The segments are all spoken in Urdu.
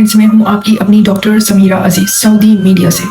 فرینڈس، میں ہوں آپ کی اپنی ڈاکٹر سمیرہ عزیز سعودی میڈیا سے،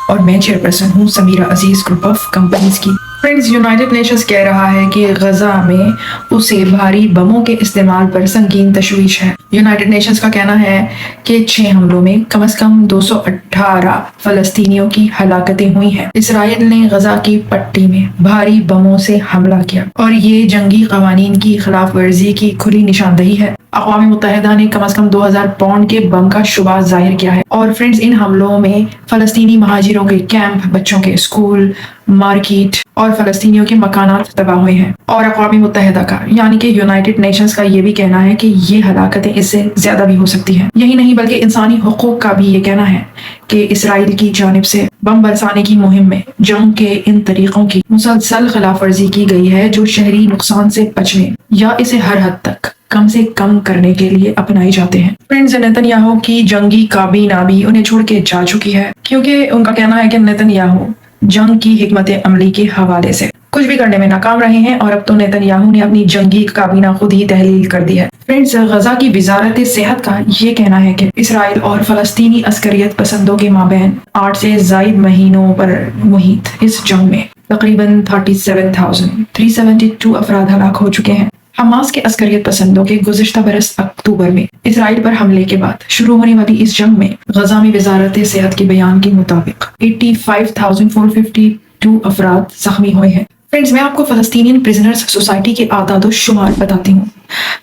اور میں چیئرپرسن ہوں سمیرہ عزیز گروپ آف کمپنیز کی۔ فرینڈز، یونائٹڈ نیشنز کہہ رہا ہے کہ غزہ میں اسے بھاری بموں کے استعمال پر سنگین تشویش ہے۔ یونائٹڈ نیشنز کا کہنا ہے کہ 6 حملوں میں کم از کم 218 فلسطینیوں کی ہلاکتیں ہوئی ہیں۔ اسرائیل نے غزہ کی پٹی میں بھاری بموں سے حملہ کیا اور یہ جنگی قوانین کی خلاف ورزی کی کھلی نشاندہی ہے۔ اقوام متحدہ نے کم از کم 2000 پاؤنڈ کے بم کا شبہ ظاہر کیا ہے۔ اور فرینڈز، ان حملوں میں فلسطینی مہاجروں کے کیمپ، بچوں کے اسکول، مارکیٹ اور فلسطینیوں کے مکانات تباہ ہوئے ہیں۔ اور اقوام متحدہ کا یعنی کہ یونائٹڈ نیشنز کا یہ بھی کہنا ہے کہ یہ ہلاکتیں اس سے زیادہ بھی ہو سکتی ہیں۔ یہی نہیں بلکہ انسانی حقوق کا بھی یہ کہنا ہے کہ اسرائیل کی جانب سے بم برسانے کی مہم میں جنگ کے ان طریقوں کی مسلسل خلاف ورزی کی گئی ہے جو شہری نقصان سے بچنے یا اسے ہر حد تک کم سے کم کرنے کے لیے اپنائے جاتے ہیں۔ فرینڈز، نیتن یاہو کی جنگی کابینہ بھی انہیں چھوڑ کے جا چکی ہے، کیونکہ ان کا کہنا ہے کہ نیتن یاہو جنگ کی حکمت عملی کے حوالے سے کچھ بھی کرنے میں ناکام رہے ہیں، اور اب تو نیتن یاہو نے اپنی جنگی کابینہ خود ہی تحلیل کر دی ہے۔ فرینڈز، غزہ کی وزارت صحت کا یہ کہنا ہے کہ اسرائیل اور فلسطینی عسکریت پسندوں کے مابین 8 سے زائد مہینوں پر محیط اس جنگ میں تقریباً 37,372 افراد ہلاک ہو چکے ہیں۔ حماس کے عسکریت پسندوں کے گزشتہ برس اکتوبر میں اسرائیل پر حملے کے بعد شروع ہونے والی اس جنگ میں غزہ میں وزارت صحت کے بیان کے مطابق 85,452 افراد زخمی ہوئے ہیں۔ فرینڈز، میں آپ کو فلسطینین پرزنرز سوسائٹی کے اعداد و شمار بتاتی ہوں۔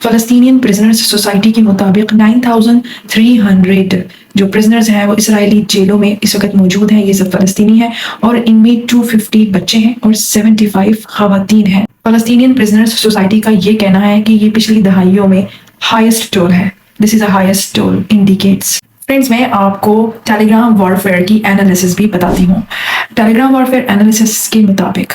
فلسطینین پرزنرز سوسائٹی کے مطابق 9,300 جو پرزنرز ہیں وہ اسرائیلی جیلوں میں اس وقت موجود ہیں۔ یہ سب فلسطینی ہیں اور ان میں 250 بچے ہیں اور 75 خواتین ہیں۔ فلسطینین پرزنرز سوسائٹی کا یہ کہنا ہے کہ یہ پچھلی دہائیوں میں ہائیسٹ ٹول ہے۔ This is a highest tool in decades. Friends, میں آپ کو ٹیلی گرام وارفیئر کی انالیسس بھی بتاتی ہوں۔ ٹیلی گرام وارفیئر انالیسس کے مطابق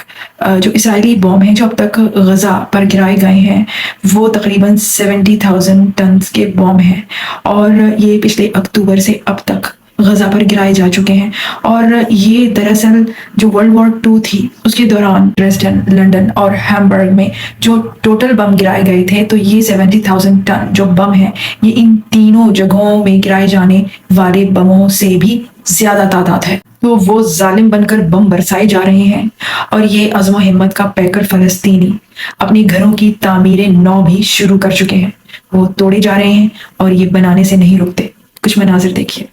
جو اسرائیلی بوم ہیں جو اب تک غزہ پر گرائے گئے ہیں وہ تقریباً 70,000 ٹنز کے بوم ہیں، اور یہ پچھلے اکتوبر سے اب تک غزہ پر گرائے جا چکے ہیں۔ اور یہ دراصل جو ورلڈ وار 2 تھی اس کے دوران ڈریسڈن، لنڈن اور ہیمبرگ میں جو ٹوٹل بم گرائے گئے تھے، تو یہ 70,000 ٹن جو بم ہیں یہ ان تینوں جگہوں میں گرائے جانے والے بموں سے بھی زیادہ تعداد ہے۔ تو وہ ظالم بن کر بم برسائے جا رہے ہیں، اور یہ عزم و ہمت کا پیکر فلسطینی اپنے گھروں کی تعمیر نو بھی شروع کر چکے ہیں۔ وہ توڑے جا رہے ہیں اور یہ بنانے سے نہیں رکتے۔ کچھ مناظر دیکھیے۔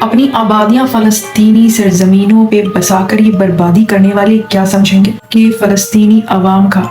اپنی آبادیاں فلسطینی سرزمینوں پہ بسا کر یہ بربادی کرنے والے کیا سمجھیں گے کہ فلسطینی عوام کا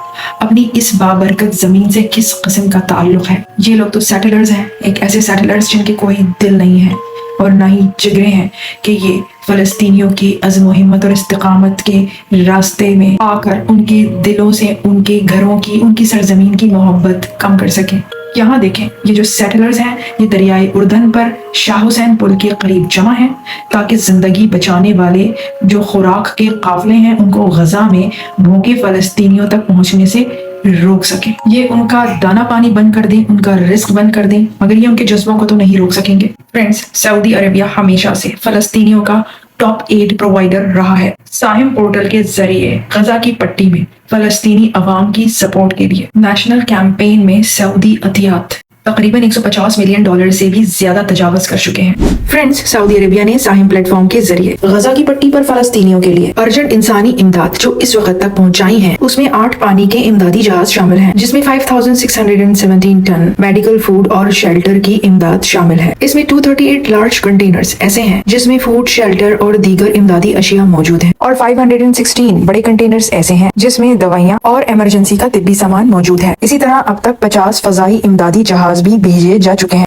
اپنی اس بابرکت زمین سے کس قسم کا تعلق ہے؟ یہ لوگ تو سیٹلرز ہیں، ایک ایسے سیٹلرز جن کے کوئی دل نہیں ہے اور نہ ہی جگرے ہیں کہ یہ فلسطینیوں کی عزم و ہمت اور استقامت کے راستے میں آ کر ان کے دلوں سے ان کے گھروں کی، ان کی سرزمین کی محبت کم کر سکیں۔ یہاں دیکھیں، یہ جو سیٹلرز ہیں یہ دریائے اردن پر شاہ حسین پل کے قریب جمع ہیں تاکہ زندگی بچانے والے جو خوراک کے قافلے ہیں ان کو غزہ میں بھوکے فلسطینیوں تک پہنچنے سے روک سکیں۔ یہ ان کا دانا پانی بند کر دیں، ان کا رزق بند کر دیں، مگر یہ ان کے جذبوں کو تو نہیں روک سکیں گے۔ فرینڈز، سعودی عربیہ ہمیشہ سے فلسطینیوں کا ٹاپ ایڈ پرووائڈر رہا ہے۔ ساہم پورٹل کے ذریعے غزہ کی پٹی میں فلسطینی عوام کی سپورٹ کے لیے نیشنل کیمپین میں سعودی عطیات تقریباً $150 ملین سے بھی زیادہ تجاوز کر چکے ہیں۔ فرینڈز، سعودی عربیہ نے ساہم پلیٹ فارم کے ذریعے غزہ کی پٹی پر فلسطینیوں کے لیے ارجنٹ انسانی امداد جو اس وقت تک پہنچائی ہیں، اس میں 8 پانی کے امدادی جہاز شامل ہیں، جس میں 5,617 ٹن میڈیکل فوڈ اور شیلٹر کی امداد شامل ہے۔ اس میں 238 لارج کنٹینرز ایسے ہیں جس میں فوڈ، شیلٹر اور دیگر امدادی اشیاء موجود ہیں، اور 516 بڑے کنٹینرز ایسے ہیں جس میں دوائیاں اور ایمرجنسی کا طبی سامان موجود ہے۔ اسی طرح اب تک 50 فضائی امدادی جہاز بھی بھیجے جا چکے ہیں۔